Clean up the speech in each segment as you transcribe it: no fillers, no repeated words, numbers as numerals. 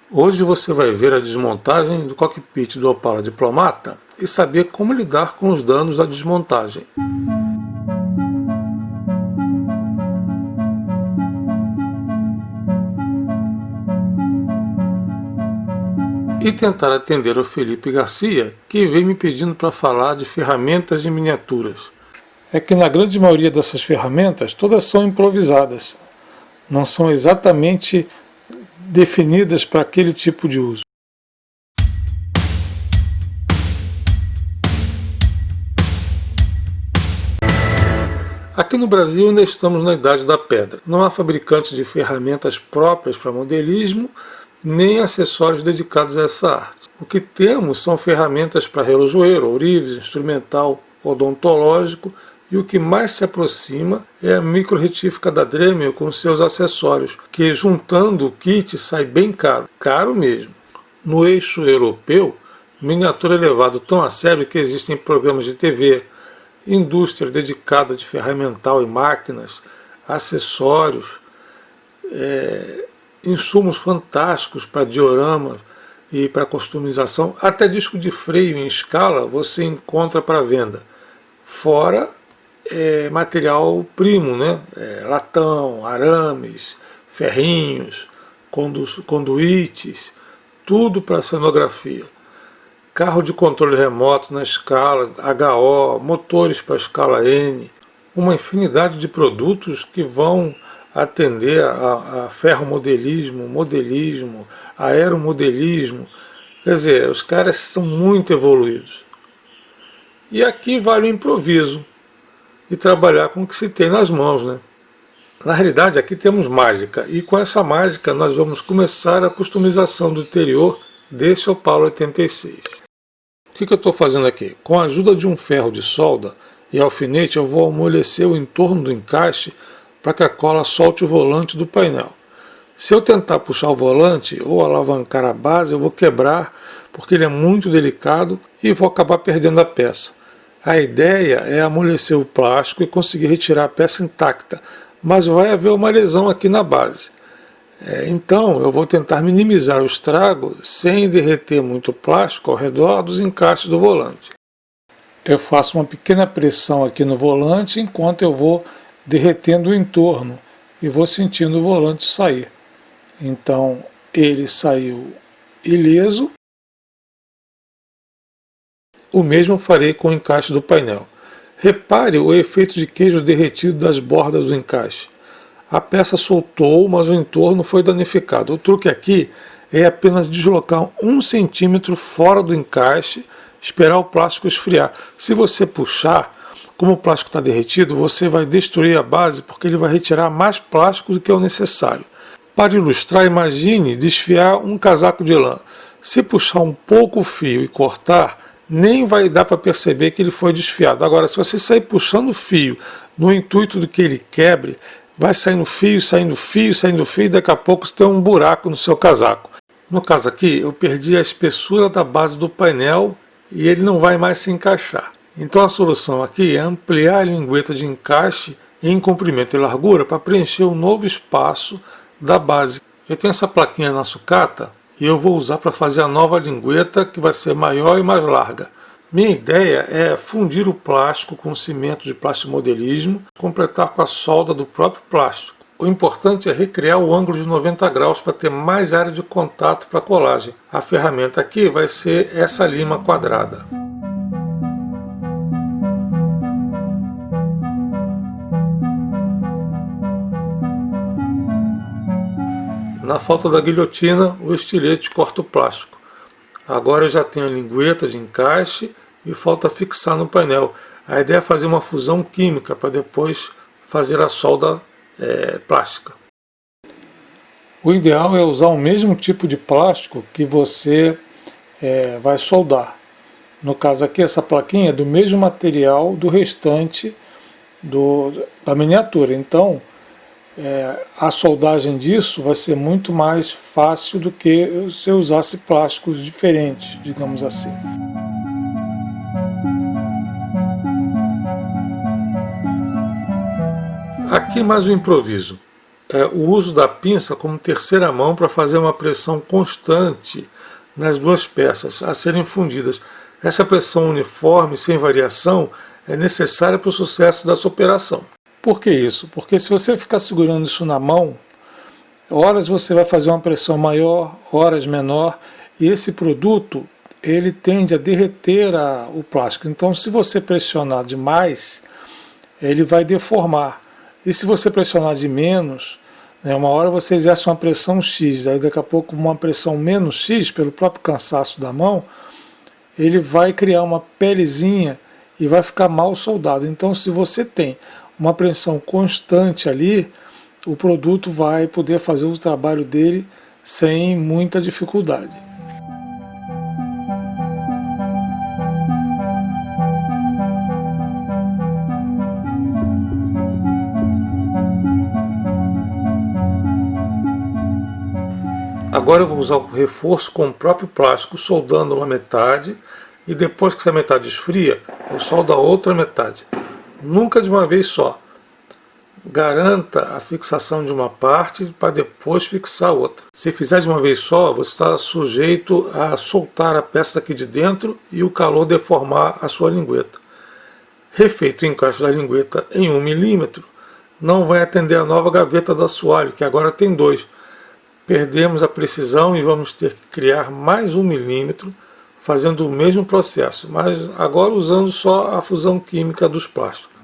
Hoje você vai ver a desmontagem do cockpit do Opala Diplomata e saber como lidar com os danos da desmontagem. E tentar atender o Felipe Garcia, que veio me pedindo para falar de ferramentas de miniaturas. É que na grande maioria dessas ferramentas, todas são improvisadas, não são exatamente definidas para aquele tipo de uso. Aqui no Brasil ainda estamos na Idade da Pedra. Não há fabricante de ferramentas próprias para modelismo, nem acessórios dedicados a essa arte. O que temos são ferramentas para relojoeiro, ourives, instrumental, odontológico, e o que mais se aproxima é a micro-retífica da Dremel com seus acessórios, que juntando o kit sai bem caro, caro mesmo. No eixo europeu, miniatura é levado tão a sério que existem programas de TV, indústria dedicada de ferramental e máquinas, acessórios, insumos fantásticos para dioramas e para customização, até disco de freio em escala você encontra para venda. Fora material primo, né? Latão, arames, ferrinhos, conduítes, tudo para cenografia. Carro de controle remoto na escala HO, motores para a escala N, uma infinidade de produtos que vão atender a ferromodelismo, modelismo, aeromodelismo. Quer dizer, os caras são muito evoluídos. E aqui vale o improviso e trabalhar com o que se tem nas mãos, né? Na realidade, aqui temos mágica, e com essa mágica nós vamos começar a customização do interior desse Opala 86. O que eu estou fazendo aqui? Com a ajuda de um ferro de solda e alfinete, eu vou amolecer o entorno do encaixe para que a cola solte o volante do painel. Se eu tentar puxar o volante ou alavancar a base, eu vou quebrar, porque ele é muito delicado e vou acabar perdendo a peça. A ideia é amolecer o plástico e conseguir retirar a peça intacta, mas vai haver uma lesão aqui na base. Então eu vou tentar minimizar o estrago sem derreter muito plástico ao redor dos encaixes do volante. Eu faço uma pequena pressão aqui no volante enquanto eu vou derretendo o entorno e vou sentindo o volante sair. Então ele saiu ileso. O mesmo farei com o encaixe do painel. Repare o efeito de queijo derretido das bordas do encaixe. A peça soltou, mas o entorno foi danificado. O truque aqui é apenas deslocar 1 centímetro fora do encaixe, esperar o plástico esfriar. Se você puxar, como o plástico está derretido, você vai destruir a base porque ele vai retirar mais plástico do que é o necessário. Para ilustrar, imagine desfiar um casaco de lã. Se puxar um pouco o fio e cortar, nem vai dar para perceber que ele foi desfiado. Agora, se você sair puxando o fio no intuito de que ele quebre, vai saindo fio, saindo fio, saindo fio, e daqui a pouco você tem um buraco no seu casaco. No caso aqui, eu perdi a espessura da base do painel e ele não vai mais se encaixar. Então a solução aqui é ampliar a lingueta de encaixe em comprimento e largura para preencher um novo espaço da base. Eu tenho essa plaquinha na sucata e eu vou usar para fazer a nova lingueta, que vai ser maior e mais larga. Minha ideia é fundir o plástico com cimento de plastimodelismo, completar com a solda do próprio plástico. O importante é recriar o ângulo de 90 graus para ter mais área de contato para a colagem. A ferramenta aqui vai ser essa lima quadrada. Na falta da guilhotina, o estilete corta o plástico. Agora eu já tenho a lingueta de encaixe e falta fixar no painel. A ideia é fazer uma fusão química para depois fazer a solda plástica. O ideal é usar o mesmo tipo de plástico que você vai soldar. No caso aqui, essa plaquinha é do mesmo material do restante da miniatura. Então, a soldagem disso vai ser muito mais fácil do que se eu usasse plásticos diferentes, digamos assim. Aqui mais um improviso. o uso da pinça como terceira mão para fazer uma pressão constante nas duas peças a serem fundidas. Essa pressão uniforme, sem variação, é necessária para o sucesso dessa operação. Por que isso? Porque se você ficar segurando isso na mão, horas você vai fazer uma pressão maior, horas menor, e esse produto ele tende a derreter o plástico. Então, se você pressionar demais, ele vai deformar. E se você pressionar de menos, né, uma hora você exerce uma pressão X, aí daqui a pouco uma pressão menos X, pelo próprio cansaço da mão, ele vai criar uma pelezinha e vai ficar mal soldado. Então, se você tem uma pressão constante ali, o produto vai poder fazer o trabalho dele sem muita dificuldade. Agora eu vou usar o reforço com o próprio plástico, soldando uma metade, e depois que essa metade esfria, eu soldo a outra metade. Nunca de uma vez só. Garanta a fixação de uma parte para depois fixar a outra. Se fizer de uma vez só, você está sujeito a soltar a peça aqui de dentro e o calor deformar a sua lingueta. Refeito o encaixe da lingueta em 1 milímetro, não vai atender a nova gaveta do assoalho, que agora tem 2. Perdemos a precisão e vamos ter que criar mais 1 milímetro, fazendo o mesmo processo, mas agora usando só a fusão química dos plásticos.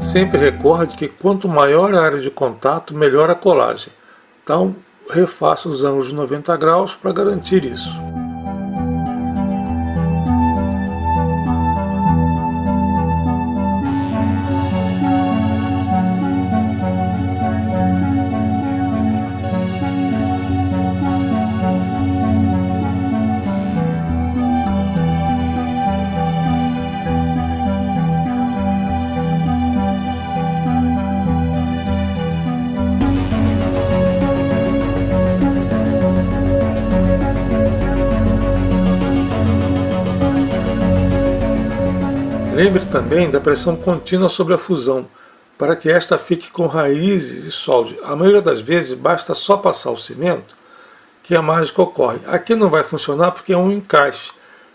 Sempre recorde que quanto maior a área de contato, melhor a colagem. Então, refaça os ângulos de 90 graus para garantir isso. Lembre também da pressão contínua sobre a fusão, para que esta fique com raízes e solde. A maioria das vezes basta só passar o cimento que a mágica ocorre. Aqui não vai funcionar porque é um encaixe.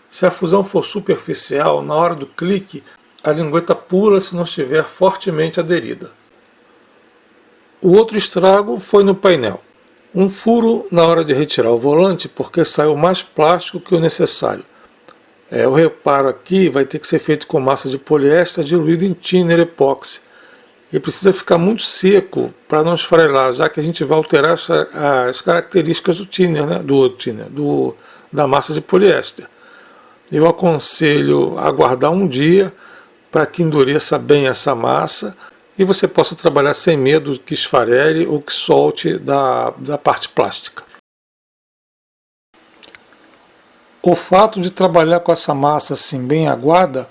Se a fusão for superficial, na hora do clique, a lingueta pula se não estiver fortemente aderida. O outro estrago foi no painel. Um furo na hora de retirar o volante porque saiu mais plástico que o necessário. O reparo aqui vai ter que ser feito com massa de poliéster diluído em thinner epóxi. E precisa ficar muito seco para não esfarelar, já que a gente vai alterar as características do thinner, né? Da massa de poliéster. Eu aconselho aguardar um dia para que endureça bem essa massa e você possa trabalhar sem medo que esfarele ou que solte da parte plástica. O fato de trabalhar com essa massa assim bem aguada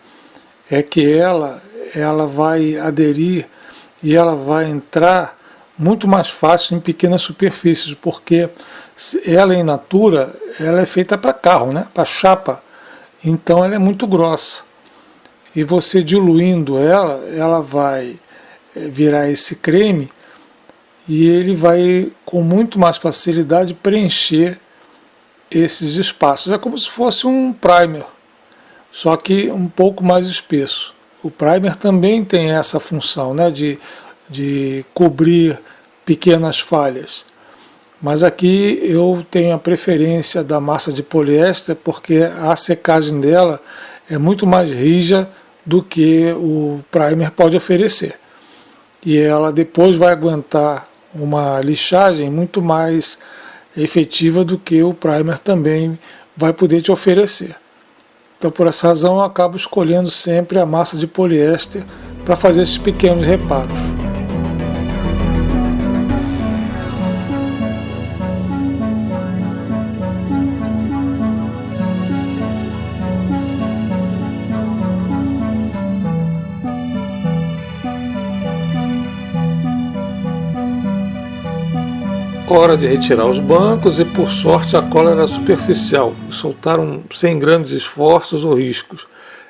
é que ela vai aderir e ela vai entrar muito mais fácil em pequenas superfícies, porque ela in natura ela é feita para carro, né? Para chapa, então ela é muito grossa. E você diluindo ela vai virar esse creme e ele vai com muito mais facilidade preencher esses espaços. É como se fosse um primer, só que um pouco mais espesso. O primer também tem essa função, né, de cobrir pequenas falhas. Mas aqui eu tenho a preferência da massa de poliéster porque a secagem dela é muito mais rija do que o primer pode oferecer. E ela depois vai aguentar uma lixagem muito mais efetiva do que o primer também vai poder te oferecer. Então, por essa razão, eu acabo escolhendo sempre a massa de poliéster para fazer esses pequenos reparos. Hora de retirar os bancos e, por sorte, a cola era superficial e soltaram sem grandes esforços ou riscos.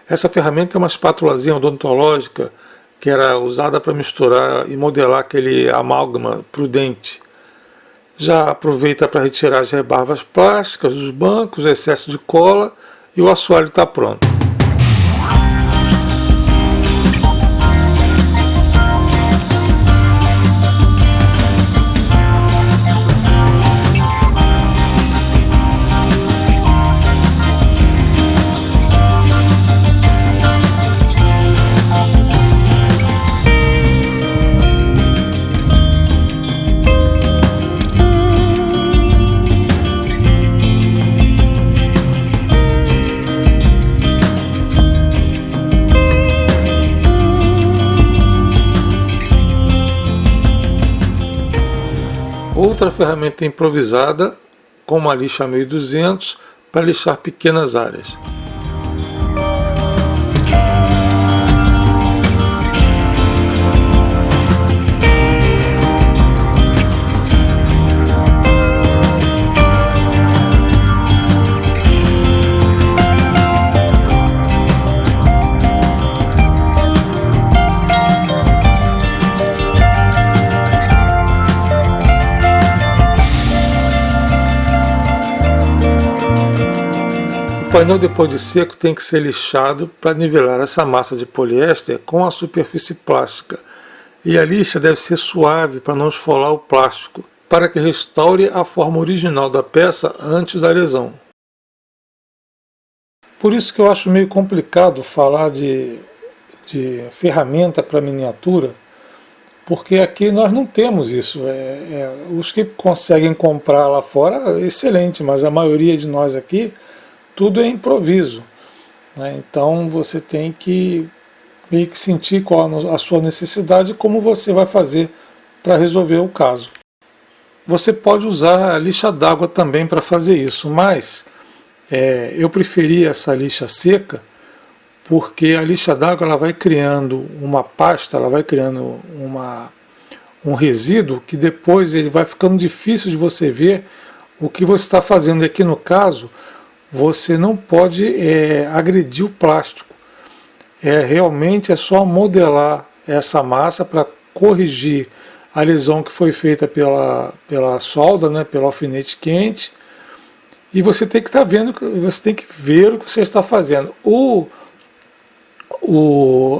Essa ferramenta é uma espátulazinha odontológica que era usada para misturar e modelar aquele amálgama prudente. Já aproveita para retirar as rebarbas plásticas dos bancos, excesso de cola, e o assoalho está pronto. Outra ferramenta improvisada, com uma lixa 1200 para lixar pequenas áreas. O painel, depois de seco, tem que ser lixado para nivelar essa massa de poliéster com a superfície plástica. E a lixa deve ser suave para não esfolar o plástico, para que restaure a forma original da peça antes da lesão. Por isso que eu acho meio complicado falar de ferramenta para miniatura, porque aqui nós não temos isso. Os que conseguem comprar lá fora, excelente, mas a maioria de nós aqui, tudo é improviso, né? Então você tem que meio que sentir qual a sua necessidade e como você vai fazer para resolver o caso. Você pode usar a lixa d'água também para fazer isso, mas eu preferi essa lixa seca porque a lixa d'água ela vai criando uma pasta, ela vai criando um resíduo que depois ele vai ficando difícil de você ver o que você está fazendo. Aqui no caso, você não pode agredir o plástico. Realmente é só modelar essa massa para corrigir a lesão que foi feita pela solda, né, pelo alfinete quente. E você tem que estar vendo, você tem que ver o que você está fazendo.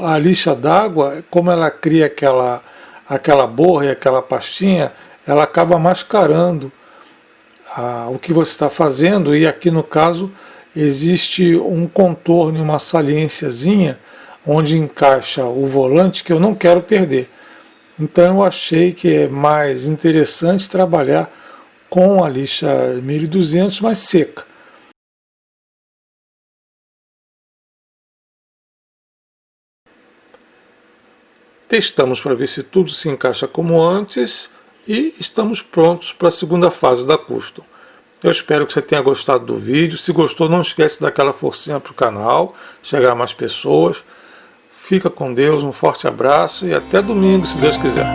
A lixa d'água, como ela cria aquela borra e aquela pastinha, ela acaba mascarando o que você está fazendo, e aqui no caso existe um contorno e uma saliênciazinha onde encaixa o volante que eu não quero perder. Então eu achei que é mais interessante trabalhar com a lixa 1200 mais seca. Testamos para ver se tudo se encaixa como antes e estamos prontos para a segunda fase da custom. Eu espero que você tenha gostado do vídeo. Se gostou, não esquece de dar aquela forcinha para o canal, chegar a mais pessoas. Fica com Deus, um forte abraço e até domingo, se Deus quiser.